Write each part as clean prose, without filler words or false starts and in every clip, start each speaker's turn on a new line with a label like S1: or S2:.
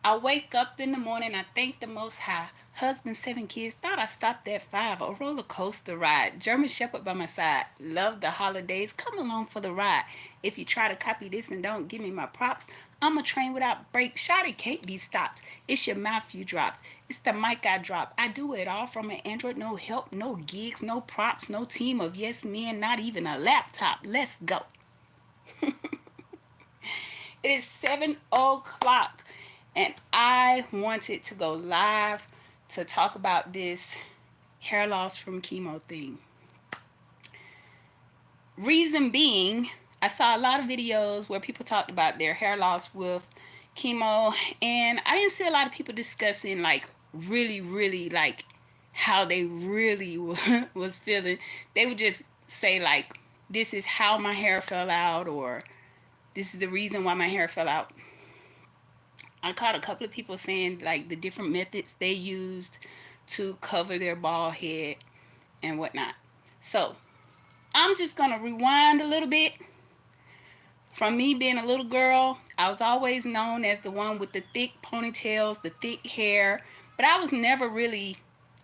S1: I wake up in the morning, I thank the Most High. Husband, 7 kids, thought I stopped at 5. A roller coaster ride. German Shepherd by my side. Love the holidays. Come along for the ride. If you try to copy this and don't give me my props, I'm a train without brakes. Shawty can't be stopped. It's your mouth you dropped. It's the mic I drop. I do it all from an Android. No help, no gigs, no props, no team of yes men, not even a laptop. Let's go. It is 7 o'clock, and I wanted to go live to talk about this hair loss from chemo thing. Reason being, I saw a lot of videos where people talked about their hair loss with chemo, and I didn't see a lot of people discussing like really like how they really was feeling. They would just say like, this is how my hair fell out, or this is the reason why my hair fell out. I caught a couple of people saying like the different methods they used to cover their bald head and whatnot. So I'm just gonna rewind a little bit. From me being a little girl, I was always known as the one with the thick ponytails, the thick hair, but I was never really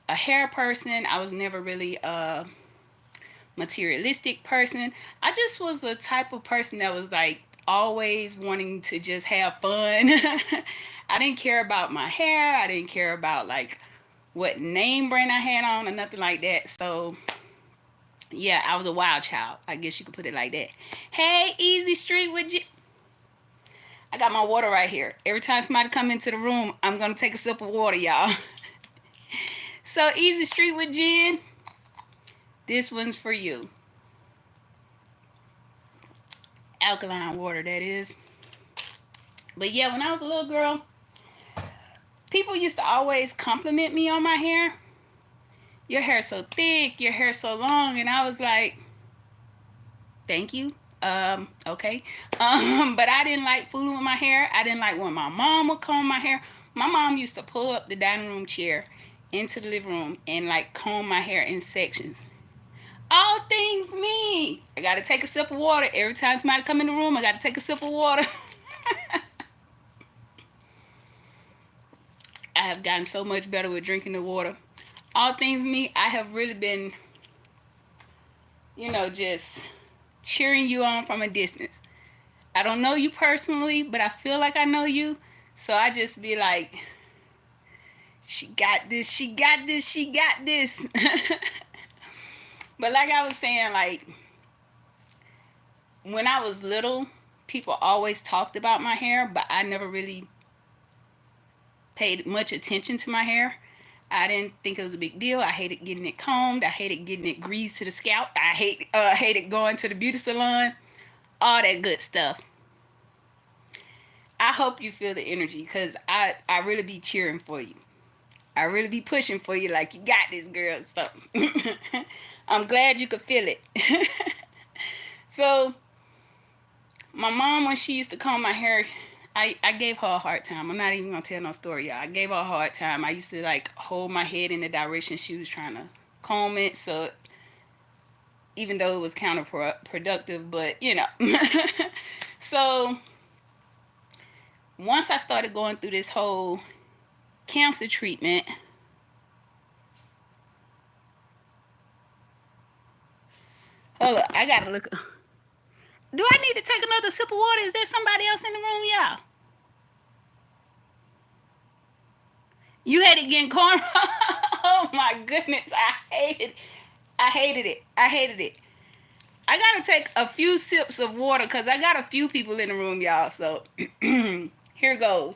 S1: a hair person. I was never really a materialistic person. I just was a type of person that was like always wanting to just have fun. I didn't care about my hair. I didn't care about like what name brand I had on or nothing like that. So yeah, I was a wild child. I guess you could put it like that. Hey, Easy Street with you. I got my water right here. Every time somebody come into the room, I'm gonna take a sip of water, y'all. So Easy Street with Jen, this one's for you. Alkaline water, that is. But yeah, when I was a little girl, people used to always compliment me on my hair. Your hair's so thick, your hair's so long, and I was like, thank you. Okay. But I didn't like fooling with my hair. I didn't like when my mom would comb my hair. My mom used to pull up the dining room chair into the living room and like comb my hair in sections. All things me. I gotta take a sip of water. Every time somebody come in the room, I gotta take a sip of water. I have gotten so much better with drinking the water. All things me, I have really been, just cheering you on from a distance. I don't know you personally, but I feel like I know you. So I just be like, she got this, she got this, she got this. But like I was saying, like, when I was little, people always talked about my hair, but I never really paid much attention to my hair. I didn't think it was a big deal. I hated getting it combed. I hated getting it greased to the scalp. I hated going to the beauty salon. All that good stuff. I hope you feel the energy because I really be cheering for you. I really be pushing for you like you got this, girl. So I'm glad you could feel it. So my mom, when she used to comb my hair, I gave her a hard time. I'm not even gonna tell no story, y'all. I gave her a hard time. I used to like hold my head in the direction she was trying to comb it. So even though it was counterproductive, but So once I started going through this whole cancer treatment, hold up, I gotta look. Do I need to take another sip of water? Is there somebody else in the room, y'all? You had it getting corn. Oh my goodness, I hated it. I hated it. I hated it. I gotta take a few sips of water because I got a few people in the room, y'all. So here goes.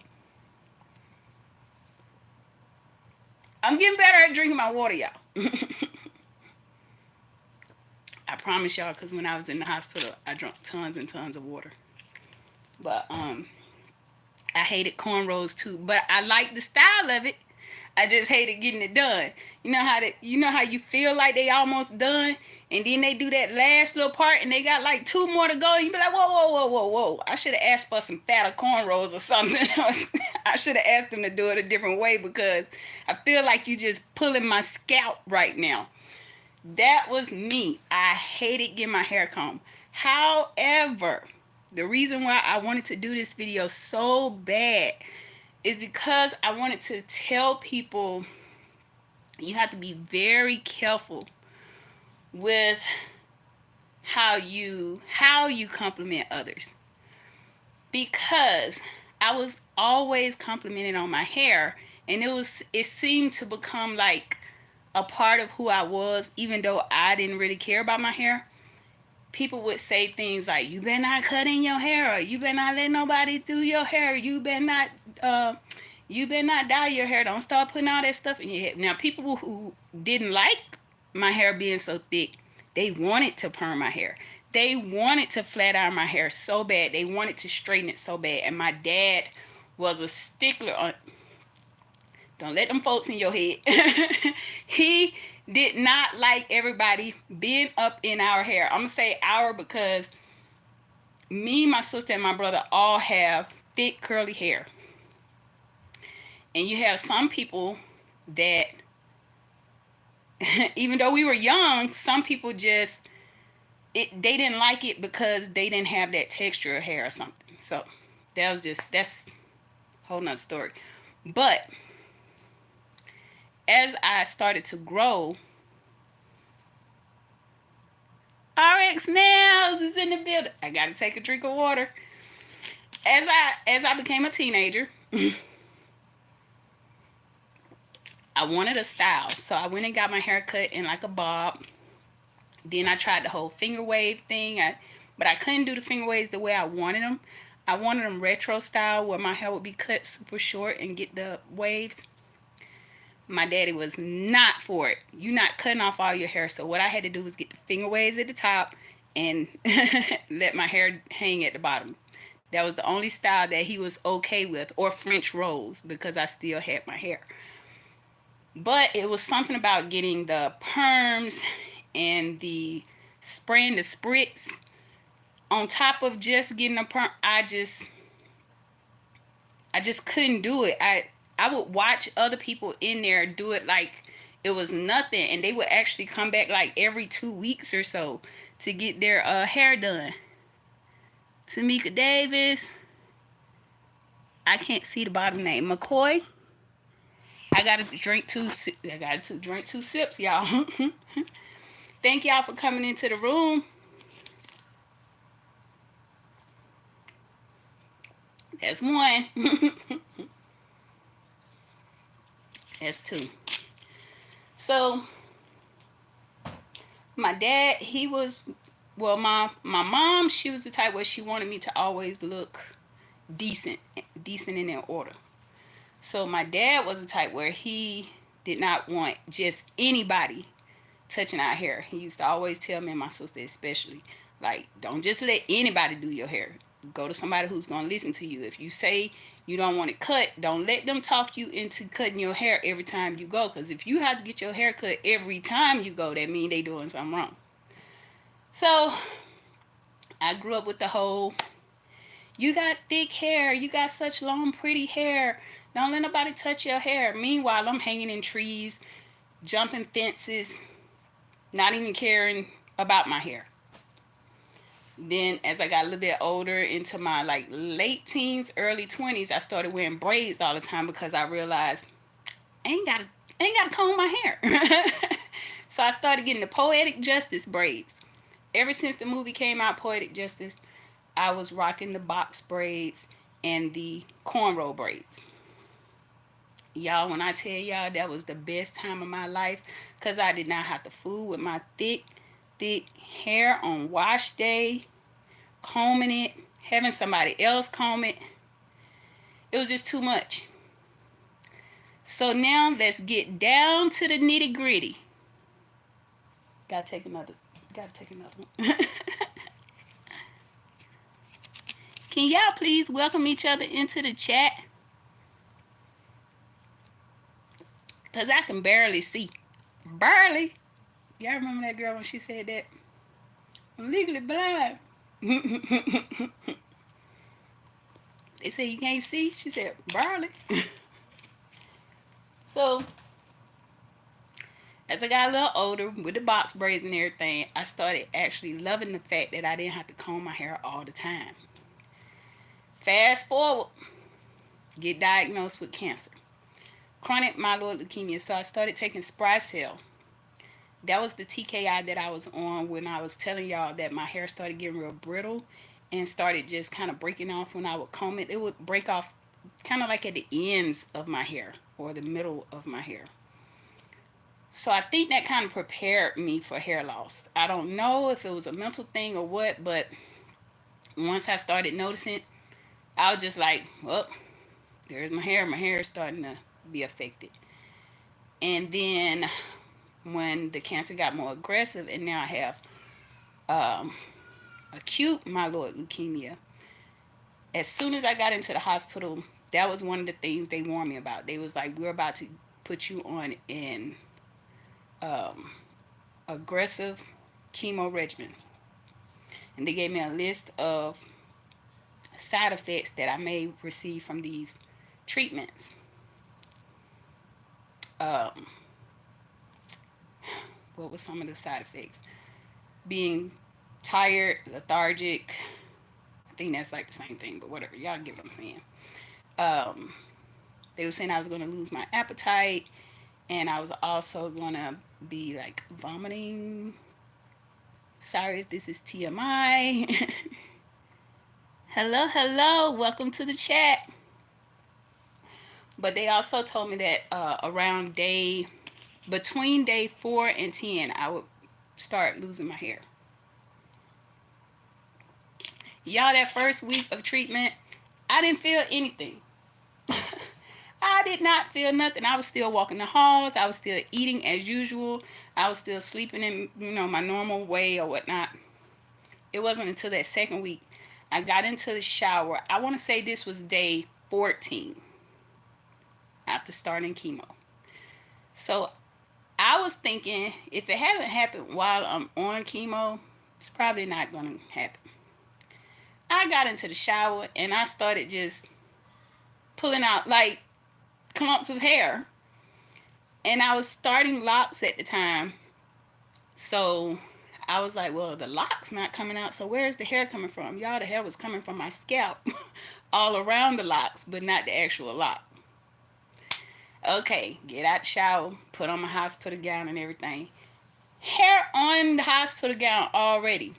S1: I'm getting better at drinking my water, y'all. I promise y'all, because when I was in the hospital, I drank tons and tons of water. But I hated cornrows too. But I like the style of it. I just hated getting it done. You know how you feel like they almost done, and then they do that last little part, and they got like 2 more to go. And you be like, whoa! I should have asked for some fatter cornrows or something. I should have asked them to do it a different way because I feel like you just pulling my scalp right now. That was me. I hated getting my hair combed. However, the reason why I wanted to do this video so bad is because I wanted to tell people you have to be very careful with how you compliment others, because I was always complimented on my hair, and it seemed to become like a part of who I was, even though I didn't really care about my hair. People would say things like, "You better not cut in your hair," or "You better not let nobody do your hair," uh, you better not dye your hair. Don't start putting all that stuff in your head. Now, people who didn't like my hair being so thick, they wanted to perm my hair. They wanted to flat iron my hair so bad. They wanted to straighten it so bad. And my dad was a stickler on, don't let them folks in your head. He did not like everybody being up in our hair. I'm going to say our because me, my sister, and my brother all have thick, curly hair. And you have some people that, even though we were young, some people just, they didn't like it because they didn't have that texture of hair or something. So that's a whole nother story. But as I started to grow, RX Nails is in the building. I gotta take a drink of water. As I became a teenager, I wanted a style. So I went and got my hair cut in like a bob. Then I tried the whole finger wave thing. But I couldn't do the finger waves the way I wanted them. I wanted them retro style where my hair would be cut super short and get the waves. My daddy was not for it. You're not cutting off all your hair. So what I had to do was get the finger waves at the top and let my hair hang at the bottom. That was the only style that he was okay with, or French rolls, because I still had my hair. But it was something about getting the perms and the spraying the spritz on top of just getting a perm. I just couldn't do it. I would watch other people in there do it like it was nothing, and they would actually come back like every 2 weeks or so to get their hair done. Tamika Davis. I can't see the bottom name. McCoy. I gotta drink two sips, y'all. Thank y'all for coming into the room. That's one. That's two. So my dad, my mom, she was the type where she wanted me to always look decent and in order. So my dad was the type where he did not want just anybody touching our hair. He used to always tell me and my sister especially, like, don't just let anybody do your hair. Go to somebody who's going to listen to you. If you say you don't want it cut, don't let them talk you into cutting your hair every time you go. Because if you have to get your hair cut every time you go, that means they doing something wrong. So I grew up with the whole, you got thick hair, you got such long, pretty hair, don't let nobody touch your hair. Meanwhile, I'm hanging in trees, jumping fences, not even caring about my hair. Then as I got a little bit older, into my like late teens, early 20s, I started wearing braids all the time because I realized I ain't gotta comb my hair. So I started getting the Poetic Justice braids. Ever since the movie came out, Poetic Justice, I was rocking the box braids and the cornrow braids. Y'all, when I tell y'all that was the best time of my life, because I did not have to fool with my thick hair on wash day, combing it, having somebody else comb it. It was just too much. So now let's get down to the nitty gritty. Gotta take another one. Can y'all please welcome each other into the chat? Because I can barely see. Barely. Y'all remember that girl when she said that? I'm legally blind. They say you can't see. She said, barely. So, as I got a little older with the box braids and everything, I started actually loving the fact that I didn't have to comb my hair all the time. Fast forward. get diagnosed with cancer, chronic myeloid leukemia. So I started taking Sprycel. That was the TKI that I was on when I was telling y'all that my hair started getting real brittle and started just kind of breaking off when I would comb it. It would break off kind of like at the ends of my hair or the middle of my hair. So I think that kind of prepared me for hair loss. I don't know if it was a mental thing or what, but once I started noticing, I was just like, well, there's my hair. My hair is starting to be affected. And then when the cancer got more aggressive, and now I have acute myeloid leukemia, as soon as I got into the hospital, that was one of the things they warned me about. They was like, we're about to put you on an aggressive chemo regimen. And they gave me a list of side effects that I may receive from these treatments. What were some of the side effects? Being tired, lethargic. I think that's like the same thing, but whatever. Y'all get what I'm saying. Um, they were saying I was going to lose my appetite, and I was also going to be like vomiting. Sorry if this is TMI. Hello, welcome to the chat. But they also told me that between day 4 and 10, I would start losing my hair. Y'all, that first week of treatment, I didn't feel anything. I did not feel nothing. I was still walking the halls. I was still eating as usual. I was still sleeping in, my normal way or whatnot. It wasn't until that second week I got into the shower. I want to say this was day 14 after starting chemo. So I was thinking, if it haven't happened while I'm on chemo, it's probably not going to happen. I got into the shower and I started just pulling out like clumps of hair. And I was starting locks at the time. So I was like, well, the lock's not coming out. So where's the hair coming from? Y'all, the hair was coming from my scalp all around the locks, but not the actual lock. Okay, get out the shower, put on my hospital gown and everything. Hair on the hospital gown already.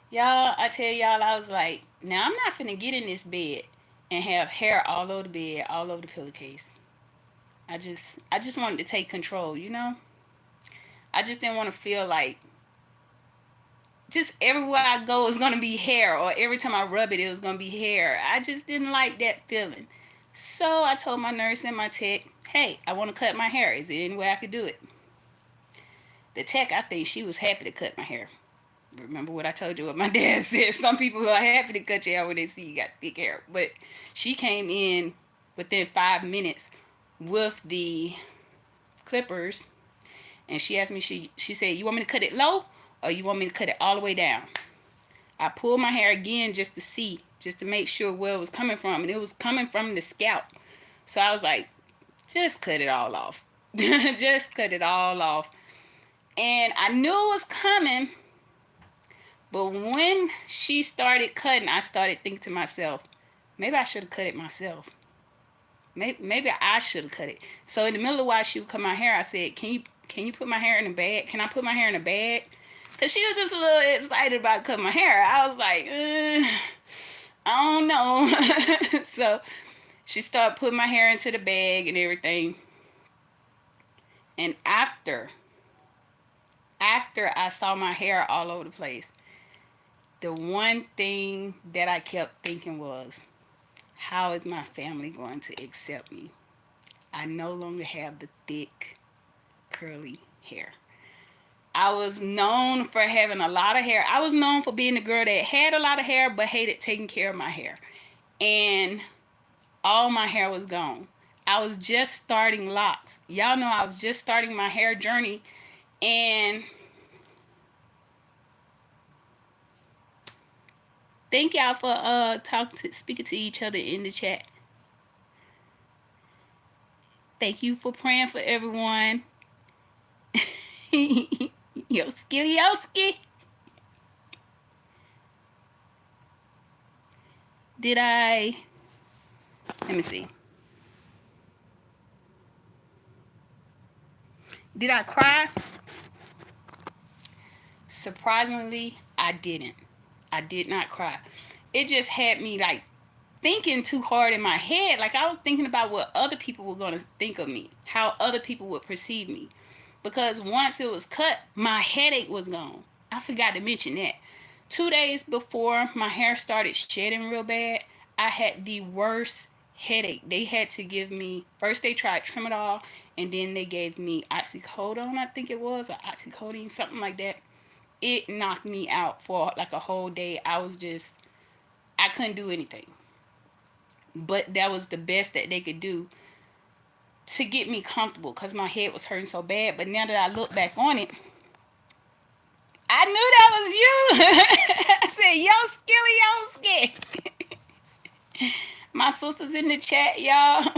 S1: Y'all, I tell y'all, I was like, now I'm not finna get in this bed and have hair all over the bed, all over the pillowcase. I just wanted to take control. I just didn't want to feel like just everywhere I go is going to be hair, or every time I rub it, it was going to be hair. I just didn't like that feeling. So I told my nurse and my tech, hey, I want to cut my hair. Is there any way I could do it? The tech, I think she was happy to cut my hair. Remember what I told you, what my dad said. Some people are happy to cut your hair when they see you got thick hair. But she came in within 5 minutes with the clippers. And she asked me, she said, you want me to cut it low or you want me to cut it all the way down? I pulled my hair again just to see, just to make sure where it was coming from. And it was coming from the scalp. So I was like, just cut it all off. Just cut it all off. And I knew it was coming. But when she started cutting, I started thinking to myself, maybe I should have cut it myself. Maybe I should have cut it. So in the middle of while she would cut my hair, I said, can you put my hair in a bag? Can I put my hair in a bag? Because she was just a little excited about cutting my hair. I was like, I don't know. So she started putting my hair into the bag and everything. And after I saw my hair all over the place, the one thing that I kept thinking was, how is my family going to accept me? I no longer have the thick, curly hair. I was known for having a lot of hair. I was known for being the girl that had a lot of hair but hated taking care of my hair. And all my hair was gone. I was just starting locks. Y'all know I was just starting my hair journey. And thank y'all for speaking to each other in the chat. Thank you for praying for everyone. Yoski. Did I Let me see. Did I cry? Surprisingly, I didn't. I did not cry. It just had me like thinking too hard in my head. Like I was thinking about what other people were going to think of me, how other people would perceive me. Because once it was cut, my headache was gone. I forgot to mention that. 2 days before my hair started shedding real bad, I had the worst headache. They had to give me, first they tried Tramadol, and then they gave me oxycodone, I think it was, or oxycodone, something like that. It knocked me out for like a whole day. I couldn't do anything. But that was the best that they could do to get me comfortable because my head was hurting so bad. But now that I look back on it, I knew that was you. I said, yo, Skilly, yo, Skilly. My sister's in the chat, y'all.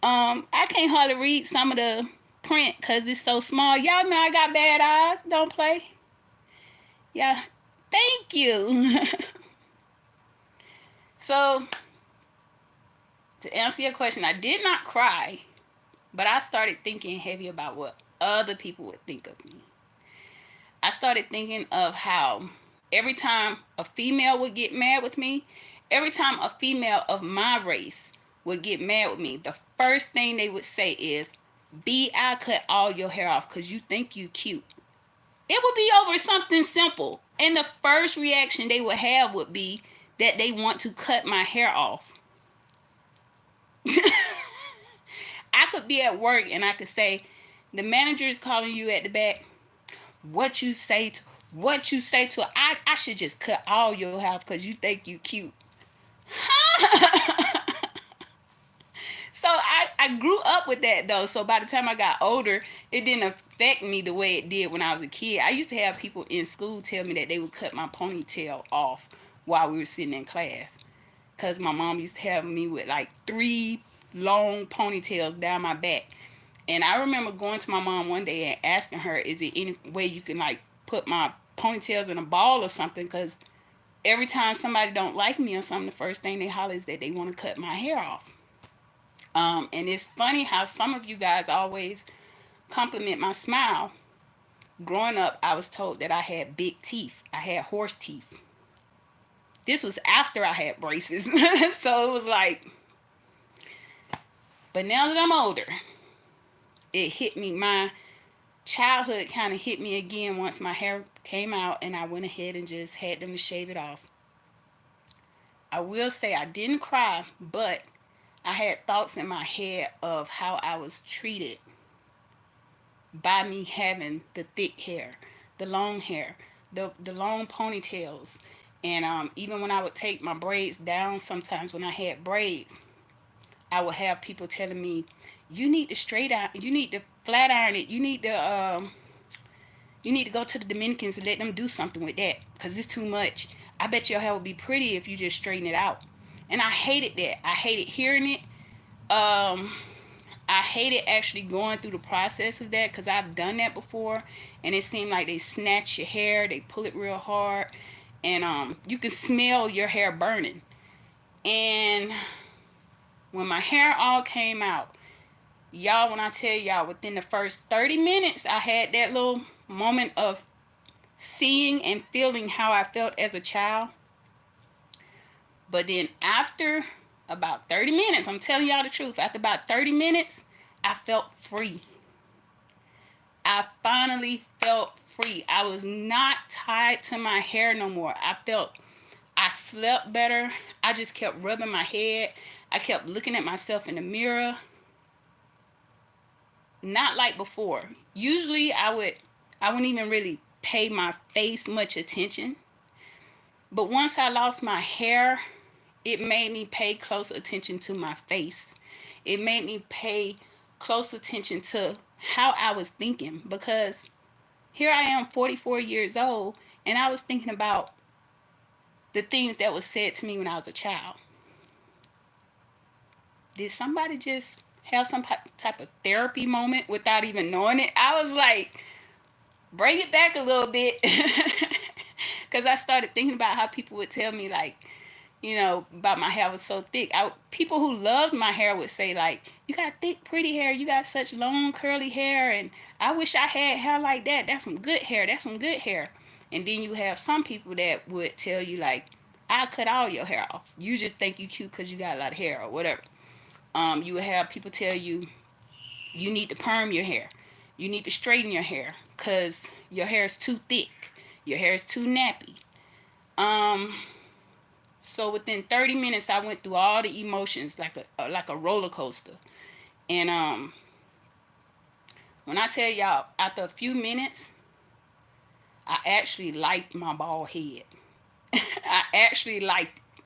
S1: I can't hardly read some of the print because it's so small. Y'all know I got bad eyes. Don't play. Yeah. Thank you. So, to answer your question, I did not cry, but I started thinking heavy about what other people would think of me. I started thinking of how every time a female would get mad with me, every time a female of my race would get mad with me, the first thing they would say is, B, I cut all your hair off because you think you cute. It would be over something simple. And the first reaction they would have would be that they want to cut my hair off. I could be at work and I could say, the manager is calling you at the back. What you say to I should just cut all your hair because you think you cute. So I grew up with that though. So by the time I got older, it didn't affect me the way it did when I was a kid. I used to have people in school tell me that they would cut my ponytail off while we were sitting in class. Because my mom used to have me with like 3 long ponytails down my back. And I remember going to my mom one day and asking her, is there any way you can like put my ponytails in a ball or something? Because every time somebody don't like me or something, the first thing they holler is that they want to cut my hair off. And it's funny how some of you guys always compliment my smile. Growing up, I was told that I had big teeth. I had horse teeth. This was after I had braces. So it was like, but now that I'm older, it hit me. My childhood kind of hit me again once my hair came out and I went ahead and just had them to shave it off. I will say I didn't cry, but I had thoughts in my head of how I was treated by me having the thick hair, the long hair, the long ponytails. And even when I would take my braids down, sometimes when I had braids, I would have people telling me, you need to straight out, you need to flat iron it, you need to go to the Dominicans and let them do something with that because it's too much. I bet your hair would be pretty if you just straighten it out. And I hated that. I hated hearing it. I hated actually going through the process of that because I've done that before. And it seemed like they snatch your hair, they pull it real hard, and you can smell your hair burning. And when my hair all came out, y'all, when I tell y'all, within the first 30 minutes, I had that little moment of seeing and feeling how I felt as a child. But then after about 30 minutes, I'm telling y'all the truth, after about 30 minutes, I felt free. I finally felt free. I was not tied to my hair no more. I slept better. I just kept rubbing my head. I kept looking at myself in the mirror. Not like before. Usually I wouldn't even really pay my face much attention. But once I lost my hair, it made me pay close attention to my face. It made me pay close attention to how I was thinking, because here I am 44 years old and I was thinking about the things that was said to me when I was a child. Did somebody just have some type of therapy moment without even knowing it? I was like, bring it back a little bit. Because I started thinking about how people would tell me, like, about my hair was so thick. People who loved my hair would say like, "You got thick, pretty hair. You got such long, curly hair, and I wish I had hair like that. That's some good hair. That's some good hair." And then you have some people that would tell you like, "I cut all your hair off. You just think you cute because you got a lot of hair or whatever." You would have people tell you you need to perm your hair. You need to straighten your hair because your hair is too thick. Your hair is too nappy. Um, so within 30 minutes, I went through all the emotions like a roller coaster. And when I tell y'all, after a few minutes, I actually liked my bald head. I actually liked it.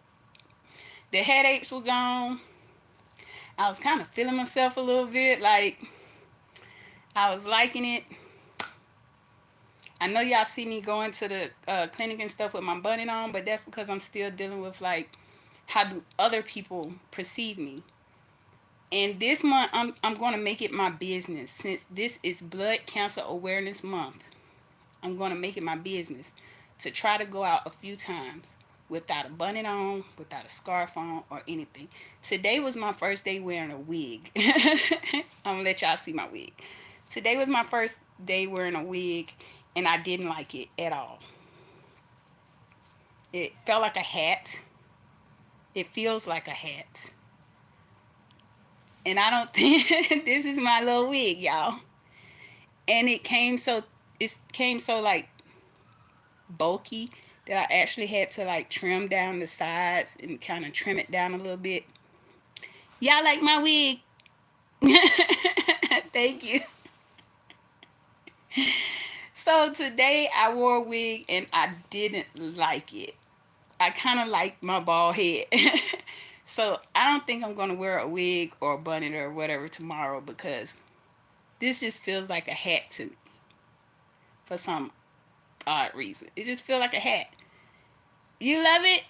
S1: The headaches were gone. I was kind of feeling myself a little bit. Like, I was liking it. I know y'all see me going to the clinic and stuff with my bunny on, but that's because I'm still dealing with like, how do other people perceive me? And this month, I'm going to make it my business. Since this is Blood Cancer Awareness Month, I'm going to make it my business to try to go out a few times without a bunny on, without a scarf on, or anything. Today was my first day wearing a wig. I'm going to let y'all see my wig. Today was my first day wearing a wig, and I didn't like it at all. It felt like a hat. It feels like a hat. And I don't think this is my little wig, y'all. And it came so like bulky that I actually had to like trim down the sides and kind of trim it down a little bit. Y'all like my wig? Thank you. So today I wore a wig and I didn't like it. I kind of like my bald head. So I don't think I'm going to wear a wig or a bonnet or whatever tomorrow because this just feels like a hat to me for some odd reason. It just feels like a hat. You love it?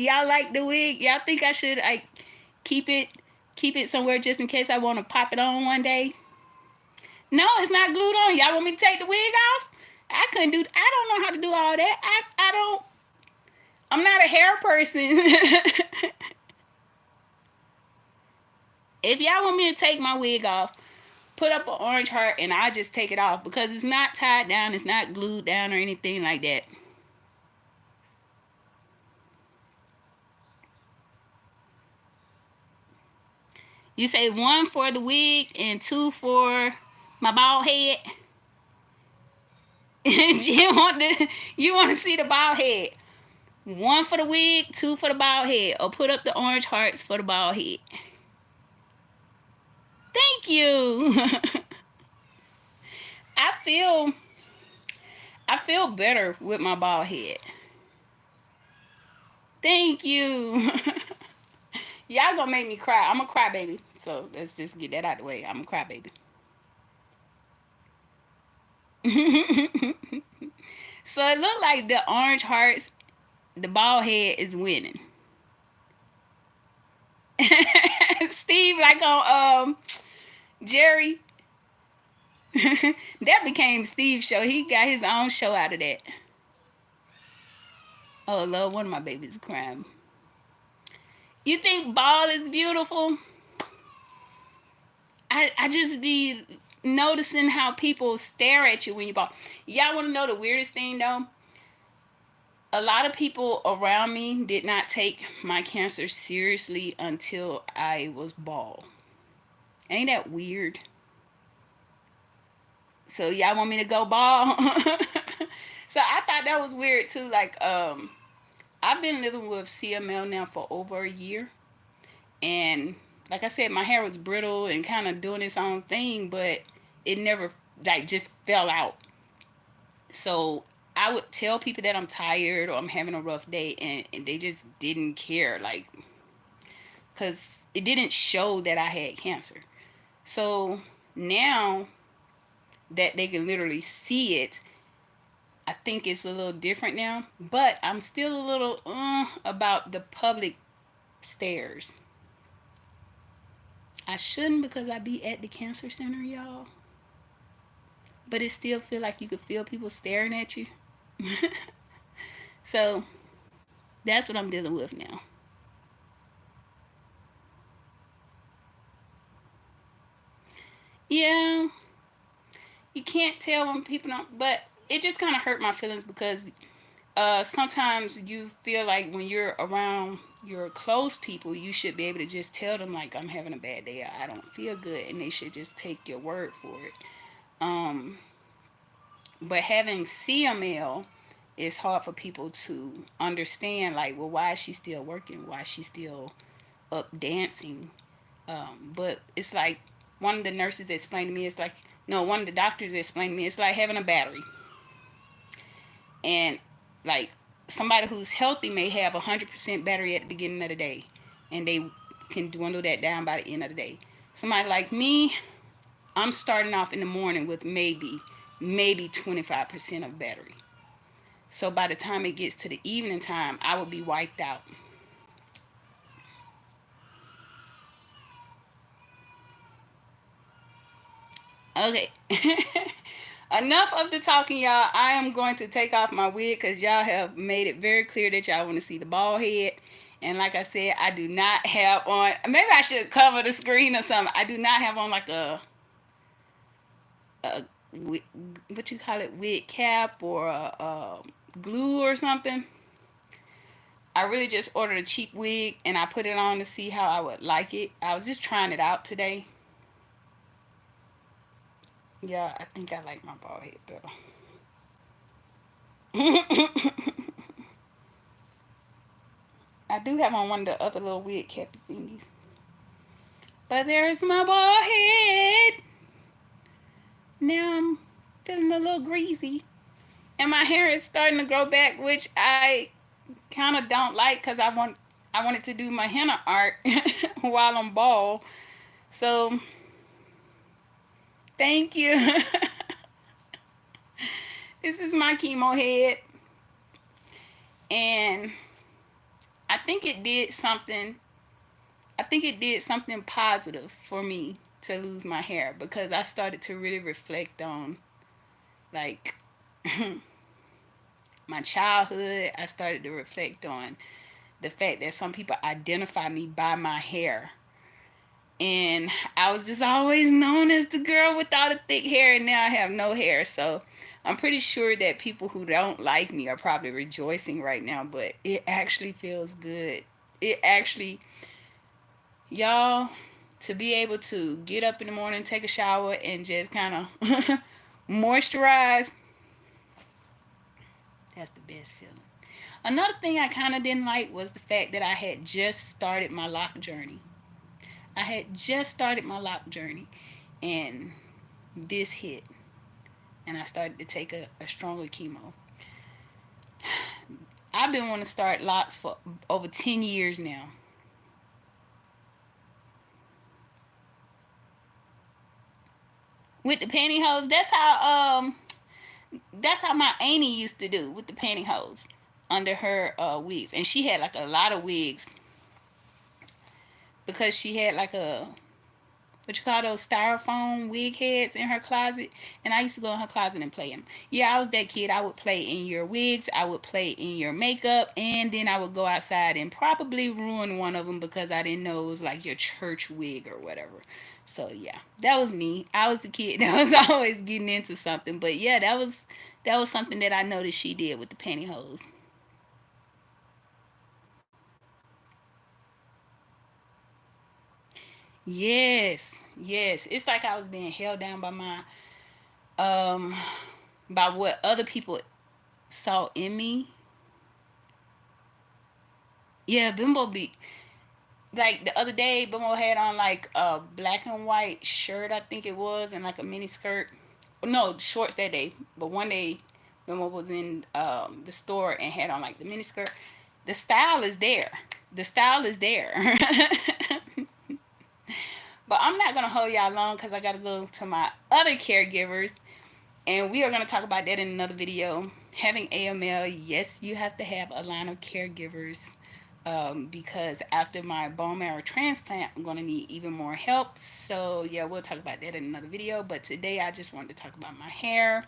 S1: Y'all like the wig? Y'all think I should like keep it keep it somewhere just in case I want to pop it on one day? No, it's not glued on. Y'all want me to take the wig off? I couldn't do. I don't know how to do all that. I don't. I'm not a hair person. If y'all want me to take my wig off, put up an orange heart and I just take it off because it's not tied down, it's not glued down or anything like that. You say 1 for the wig and 2 for my bald head. You want to see the bald head. 1 for the wig, 2 for the bald head, or put up the orange hearts for the bald head. Thank you. I feel I feel better with my bald head. Thank you. Y'all gonna make me cry. I'm a crybaby. So let's just get that out of the way. I'm a crybaby. So it looked like the orange hearts, the bald head is winning. Steve, like on Jerry, that became Steve's show. He got his own show out of that. Oh, love, one of my babies crying. You think bald is beautiful? I just be noticing how people stare at you when you bald. Y'all want to know the weirdest thing though? A lot of people around me did not take my cancer seriously until I was bald. Ain't that weird? So y'all want me to go bald? So I thought that was weird too. Like I've been living with CML now for over a year, and like I said, my hair was brittle and kind of doing its own thing, but it never like just fell out. So I would tell people that I'm tired or I'm having a rough day, and they just didn't care, like, because it didn't show that I had cancer. So now that they can literally see it, I think it's a little different now. But I'm still a little about the public stares. I shouldn't because I be at the cancer center, y'all. But it still feel like you could feel people staring at you. So That's what I'm dealing with now. Yeah, you can't tell when people don't, but it just kind of hurt my feelings because sometimes you feel like when you're around your close people, you should be able to just tell them like I'm having a bad day, I don't feel good, and they should just take your word for it. Um, but having CML, it's hard for people to understand like, well, why is she still working? Why is she still up dancing? But it's like one of the nurses explained to me, it's like, no, one of the doctors explained to me, it's like having a battery. And like somebody who's healthy may have 100% battery at the beginning of the day, and they can dwindle that down by the end of the day. Somebody like me, I'm starting off in the morning with maybe 25% of battery. So by the time it gets to the evening time, I will be wiped out. Okay. Enough of the talking, y'all. I am going to take off my wig because y'all have made it very clear that y'all want to see the bald head. And like I said, I do not have on. Maybe I should cover the screen or something. I do not have on like a what you call it, wig cap or a glue or something. I really just ordered a cheap wig and I put it on to see how I would like it. I was just trying it out today. Yeah, I think I like my bald head better. I do have on one of the other little wig cap thingies. But there's my bald head. Now I'm feeling a little greasy. And my hair is starting to grow back, which I kind of don't like because I wanted to do my henna art while I'm bald. So thank you. This is my chemo head. And I think it did something. I think it did something positive for me to lose my hair because I started to really reflect on like my childhood. I started to reflect on the fact that some people identify me by my hair. And I was just always known as the girl without a thick hair, and now I have no hair. So I'm pretty sure that people who don't like me are probably rejoicing right now, but it actually feels good. It actually, y'all, to be able to get up in the morning, take a shower, and just kind of moisturize, that's the best feeling. Another thing I kind of didn't like was the fact that I had just started my lock journey. I had just started my lock journey, and this hit, and I started to take a stronger chemo. I've been wanting to start locks for over 10 years now. With the pantyhose, that's how my auntie used to do with the pantyhose under her wigs. And she had like a lot of wigs because she had like a what you call those styrofoam wig heads in her closet, and I used to go in her closet and play them. Yeah, I was that kid. I would play in your wigs, I would play in your makeup, and then I would go outside and probably ruin one of them because I didn't know it was like your church wig or whatever. So yeah, that was me. I was the kid that was always getting into something. But yeah, that was something that I noticed she did with the pantyhose. Yes, yes. It's like I was being held down by my um by what other people saw in me. Yeah, Bimbo be like the other day. Bimbo had on like a black and white shirt, I think it was, and like a mini skirt. No shorts that day, but one day Bimbo was in the store and had on like the mini skirt. The style is there. The style is there. But I'm not gonna hold y'all long because I gotta go to my other caregivers, and we are gonna talk about that in another video. Having AML, yes, you have to have a line of caregivers because after my bone marrow transplant, I'm going to need even more help. So, yeah, we'll talk about that in another video. But today, I just wanted to talk about my hair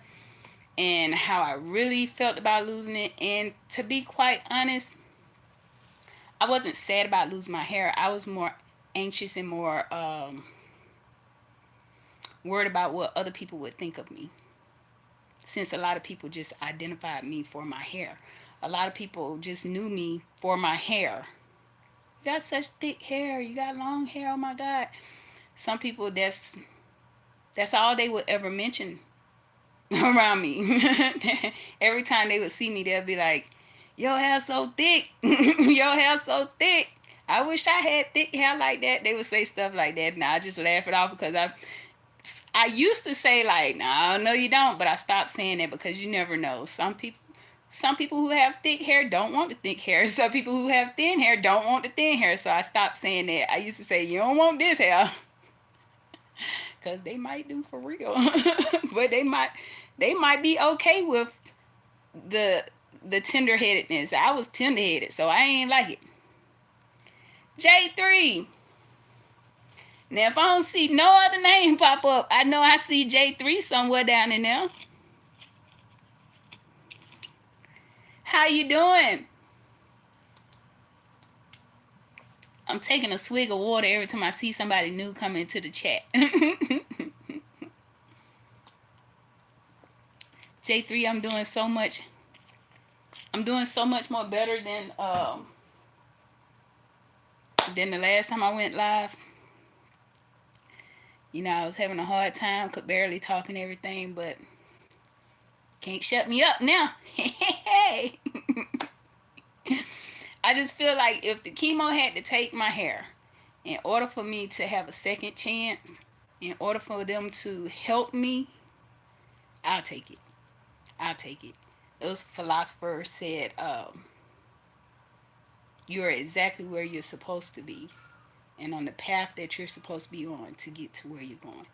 S1: and how I really felt about losing it. And to be quite honest, I wasn't sad about losing my hair. I was more anxious and more worried about what other people would think of me. Since a lot of people just identified me for my hair. A lot of people just knew me for my hair. You got such thick hair. You got long hair. Oh my God. Some people that's all they would ever mention around me. Every time they would see me, they'll be like, "Your hair so thick. Your hair so thick. I wish I had thick hair like that." They would say stuff like that, and I just laugh it off because I used to say like, no, you don't, but I stopped saying that because you never know. Some people who have thick hair don't want the thick hair. Some people who have thin hair don't want the thin hair. So I stopped saying that. I used to say, you don't want this hair, because they might do for real. But they might be okay with the the tender headedness. I was tender headed, so I ain't like it. J3. Now if I don't see no other name pop up, I know I see J3 somewhere down in there. How you doing? I'm taking a swig of water every time I see somebody new come into the chat. J3, I'm doing so much more better than the last time I went live. You know, I was having a hard time, could barely talk and everything, but can't shut me up now. Hey. I just feel like if the chemo had to take my hair in order for me to have a second chance, in order for them to help me, I'll take it. I'll take it. Those philosophers said, you're exactly where you're supposed to be and on the path that you're supposed to be on to get to where you're going.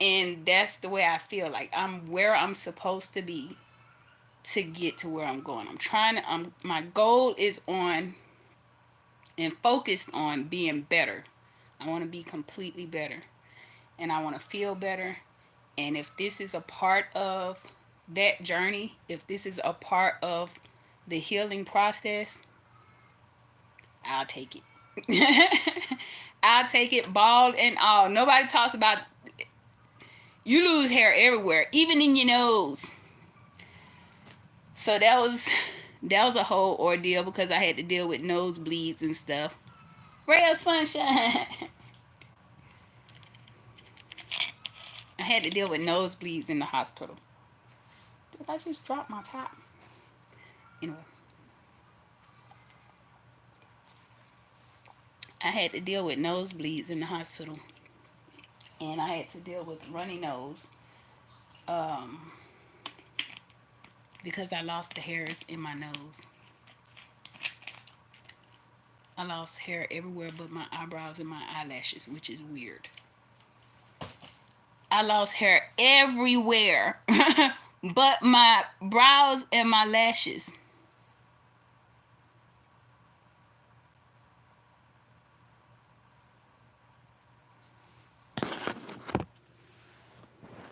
S1: And that's the way I feel. Like I'm where I'm supposed to be to get to where I'm going. My goal is on and focused on being better. I want to be completely better. And I want to feel better. And if this is a part of that journey, if this is a part of the healing process, I'll take it. I'll take it, bald and all. Nobody talks about you lose hair everywhere, even in your nose. So that was a whole ordeal because I had to deal with nosebleeds and stuff. Ray of sunshine. I had to deal with nosebleeds in the hospital. Did I just drop my top? Anyway. I had to deal with nosebleeds in the hospital. And I had to deal with runny nose. Because I lost the hairs in my nose. I lost hair everywhere but my eyebrows and my eyelashes, which is weird. I lost hair everywhere but my brows and my lashes.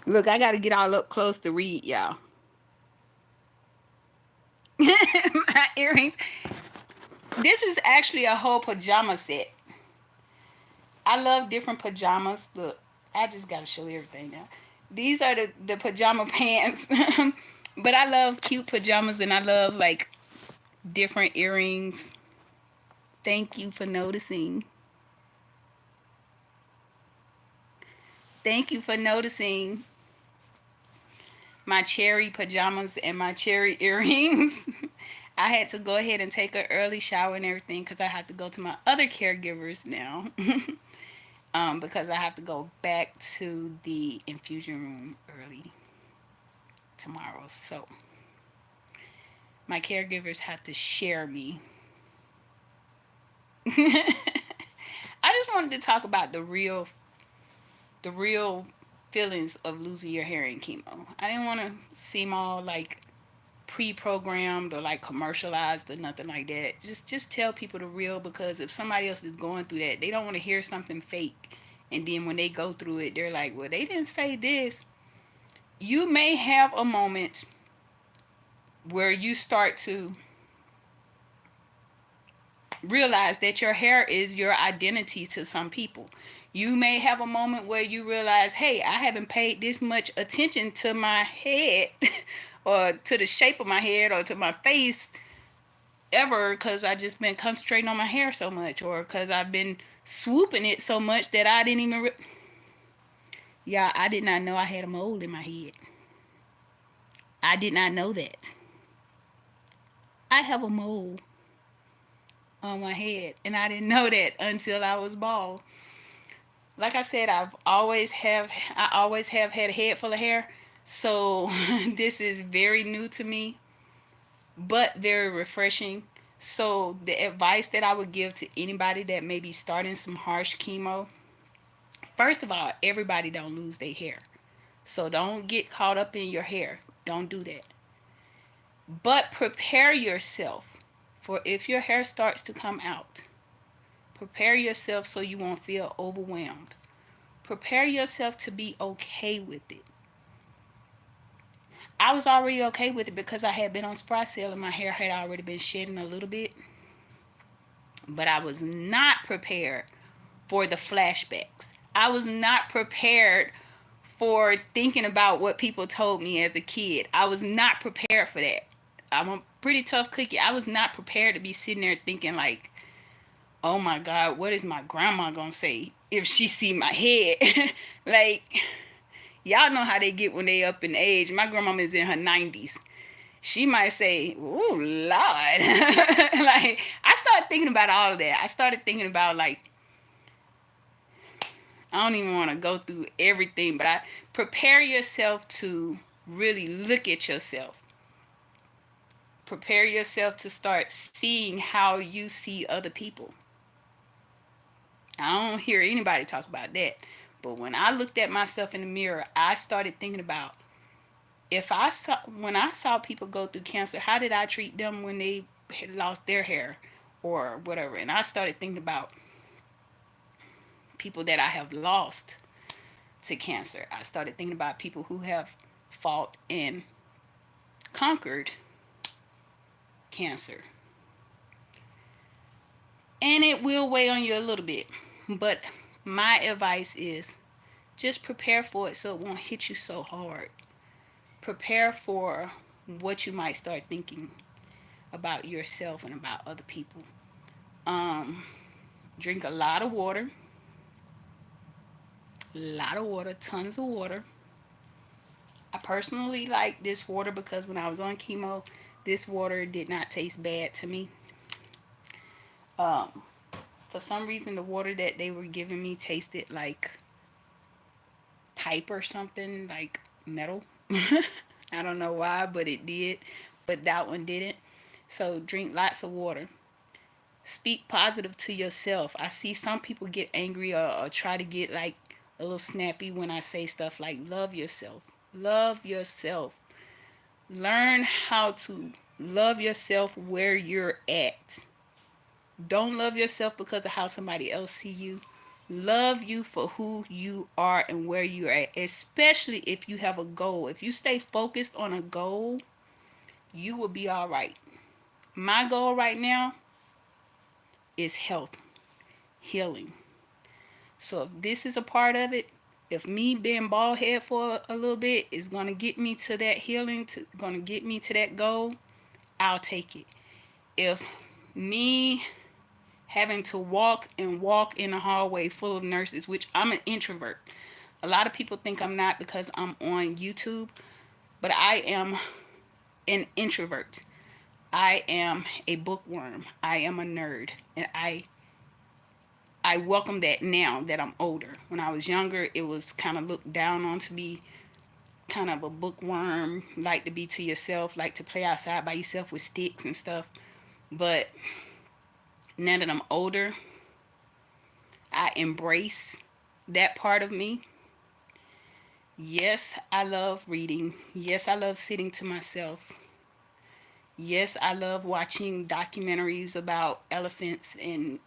S1: Look, I got to get all up close to read, y'all. My earrings. This is actually a whole pajama set. I love different pajamas. Look, I just got to show everything now. These are the pajama pants. But I love cute pajamas and I love like different earrings. Thank you for noticing. Thank you for noticing my cherry pajamas and my cherry earrings. I had to go ahead and take an early shower and everything because I have to go to my other caregivers now. Because I have to go back to the infusion room early tomorrow. So my caregivers have to share me. I just wanted to talk about the real feelings of losing your hair in chemo. I didn't want to seem all like pre-programmed or like commercialized or nothing like that. Just tell people the real, because if somebody else is going through that, they don't want to hear something fake. And then when they go through it, they're like, well, they didn't say this. You may have a moment where you start to realize that your hair is your identity to some people. You may have a moment where you realize, hey, I haven't paid this much attention to my head or to the shape of my head or to my face ever because I just been concentrating on my hair so much, or because I've been swooping it so much that I didn't even. Yeah, I did not know I had a mole in my head. I did not know that. I have a mole on my head, and I didn't know that until I was bald. Like I said, I always have had a head full of hair, so this is very new to me, but very refreshing. So the advice that I would give to anybody that may be starting some harsh chemo, first of all, everybody don't lose their hair. So don't get caught up in your hair. Don't do that. But prepare yourself for if your hair starts to come out. Prepare yourself so you won't feel overwhelmed. Prepare yourself to be okay with it. I was already okay with it because I had been on spray sale and my hair had already been shedding a little bit. But I was not prepared for the flashbacks. I was not prepared for thinking about what people told me as a kid. I was not prepared for that. I'm a pretty tough cookie. I was not prepared to be sitting there thinking like, oh my God, what is my grandma gonna say if she see my head? Like, y'all know how they get when they up in age. My grandma is in her 90s. She might say, oh Lord. Like, I started thinking about all of that. I started thinking about like, I don't even want to go through everything, but I prepare yourself to really look at yourself. Prepare yourself to start seeing how you see other people. I don't hear anybody talk about that. But when I looked at myself in the mirror, I started thinking about when I saw people go through cancer, how did I treat them when they had lost their hair or whatever? And I started thinking about people that I have lost to cancer. I started thinking about people who have fought and conquered cancer. And it will weigh on you a little bit. But my advice is just prepare for it so it won't hit you so hard. Prepare for what you might start thinking about yourself and about other people. Drink a lot of water. Tons of water. I personally like this water because when I was on chemo, this water did not taste bad to me. For some reason, the water that they were giving me tasted like pipe or something, like metal. I don't know why, but it did. But that one didn't. So drink lots of water. Speak positive to yourself. I see some people get angry or try to get like a little snappy when I say stuff like love yourself. Love yourself. Learn how to love yourself where you're at. Don't love yourself because of how somebody else see you. Love you for who you are and where you're at, especially if you have a goal. If you stay focused on a goal, you will be all right. My goal right now is health, healing. So if this is a part of it, if me being bald head for a little bit is going to get me to that healing, going to get me to that goal, I'll take it. If me having to walk in a hallway full of nurses, which I'm an introvert. A lot of people think I'm not because I'm on YouTube, but I am an introvert. I am a bookworm. I am a nerd. And I welcome that now that I'm older. When I was younger, it was kind of looked down on to be kind of a bookworm, like to be to yourself, like to play outside by yourself with sticks and stuff. But now that I'm older, I embrace that part of me. Yes, I love reading. Yes, I love sitting to myself. Yes, I love watching documentaries about elephants and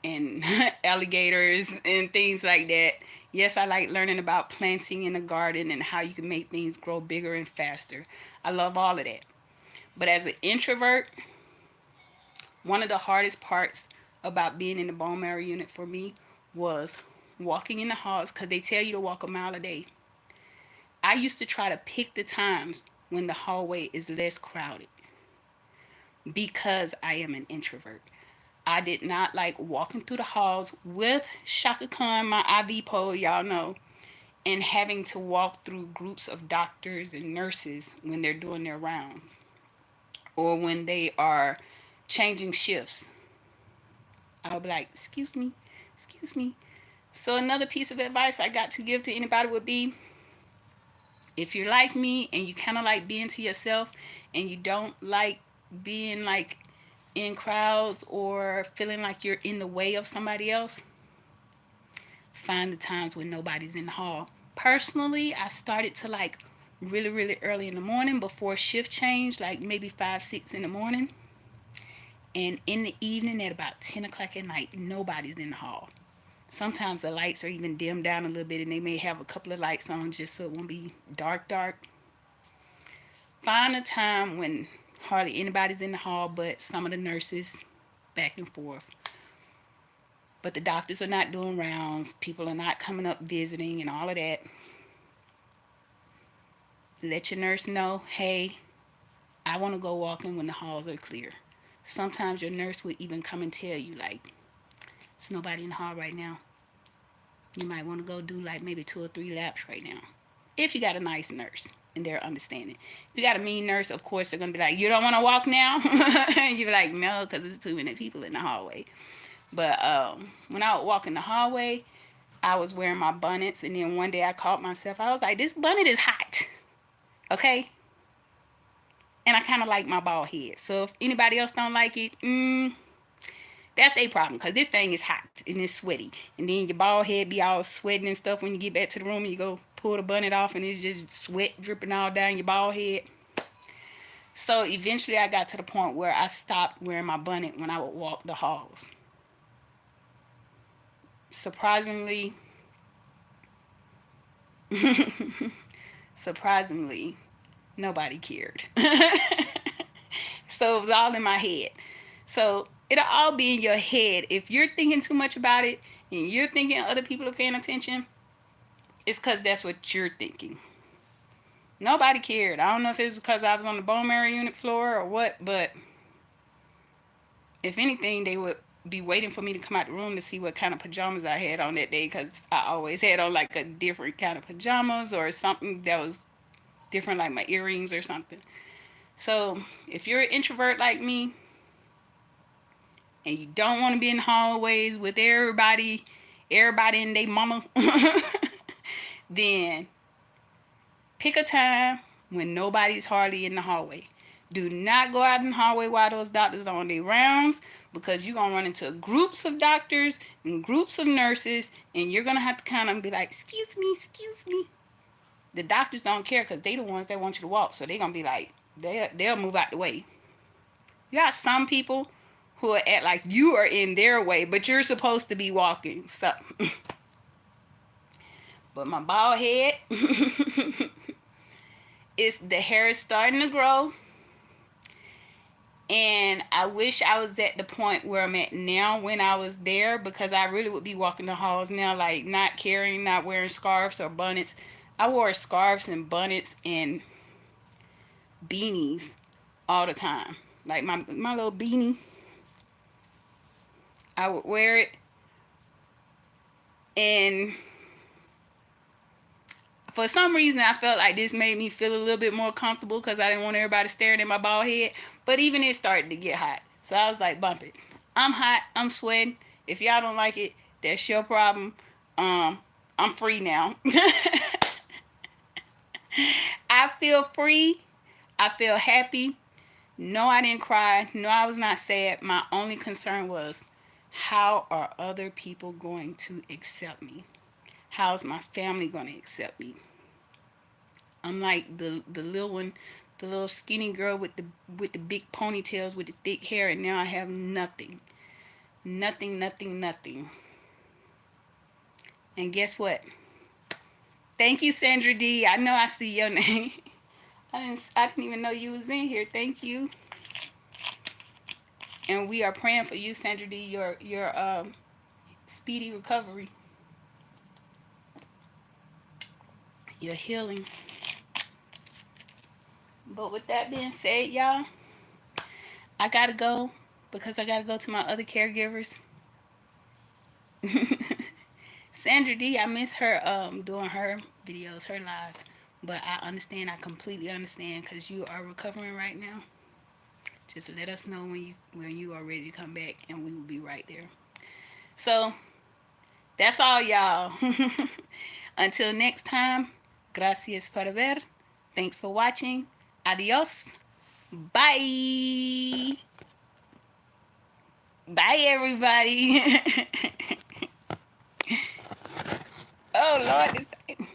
S1: alligators and things like that. Yes, I like learning about planting in a garden and how you can make things grow bigger and faster. I love all of that. But as an introvert, one of the hardest parts about being in the bone marrow unit for me was walking in the halls, because they tell you to walk a mile a day. I used to try to pick the times when the hallway is less crowded because I am an introvert. I did not like walking through the halls with Shaka Khan, my IV pole, y'all know, and having to walk through groups of doctors and nurses when they're doing their rounds or when they are changing shifts. I would be like, excuse me, excuse me. So another piece of advice I got to give to anybody would be, if you're like me and you kind of like being to yourself and you don't like being like in crowds or feeling like you're in the way of somebody else, find the times when nobody's in the hall. Personally, I started to like really, really early in the morning before shift change, like maybe 5, 6 in the morning. And in the evening at about 10 o'clock at night, nobody's in the hall. Sometimes the lights are even dimmed down a little bit and they may have a couple of lights on just so it won't be dark, dark. Find a time when hardly anybody's in the hall but some of the nurses back and forth. But the doctors are not doing rounds. People are not coming up visiting and all of that. Let your nurse know, hey, I want to go walking when the halls are clear. Sometimes your nurse will even come and tell you, like, there's nobody in the hall right now. You might want to go do like maybe 2 or 3 laps right now. If you got a nice nurse and they're understanding. If you got a mean nurse, of course, they're going to be like, you don't want to walk now? And you're like, no, because there's too many people in the hallway. But when I would walk in the hallway, I was wearing my bonnets. And then one day I caught myself. I was like, this bonnet is hot. Okay? And I kind of like my bald head. So if anybody else don't like it, that's their problem, because this thing is hot and it's sweaty. And then your bald head be all sweating and stuff when you get back to the room and you go pull the bonnet off and it's just sweat dripping all down your bald head. So eventually I got to the point where I stopped wearing my bonnet when I would walk the halls. Surprisingly, nobody cared. So it was all in my head. So it'll all be in your head. If you're thinking too much about it and you're thinking other people are paying attention, it's because that's what you're thinking. Nobody cared. I don't know if it was because I was on the bone marrow unit floor or what, but if anything, they would be waiting for me to come out the room to see what kind of pajamas I had on that day, because I always had on like a different kind of pajamas or something that was different, like my earrings or something. So if you're an introvert like me and you don't want to be in hallways with everybody and their mama, then pick a time when nobody's hardly in the hallway. Do not go out in the hallway while those doctors are on their rounds, because you're going to run into groups of doctors and groups of nurses, and you're going to have to kind of be like, excuse me. The doctors don't care because they the ones that want you to walk, so they're going to be like, they'll move out the way. You got some people who are act like you are in their way, but you're supposed to be walking. So, but my bald head, the hair is starting to grow. And I wish I was at the point where I'm at now when I was there, because I really would be walking the halls now, like not wearing scarves or bonnets. I wore scarves and bonnets and beanies all the time. Like my little beanie, I would wear it. And for some reason, I felt like this made me feel a little bit more comfortable, because I didn't want everybody staring at my bald head. But even it started to get hot. So I was like, bump it. I'm hot. I'm sweating. If y'all don't like it, that's your problem. I'm free now. I feel free. I feel happy. No, I didn't cry. No, I was not sad. My only concern was, how are other people going to accept me? How's my family going to accept me? I'm like the little one, the little skinny girl with the big ponytails with the thick hair, and now I have nothing. Nothing. And guess what? Thank you, Sandra D. I know I see your name. I didn't even know you was in here. Thank you. And we are praying for you, Sandra D, your speedy recovery, your healing. But with that being said, y'all, I gotta go because I gotta go to my other caregivers. Sandra D, I miss her doing her videos, her lives. But I understand, I completely understand because you are recovering right now. Just let us know when you are ready to come back and we will be right there. So that's all, y'all. Until next time, gracias por ver. Thanks for watching. Adios. Bye. Bye, everybody. Oh, Lord.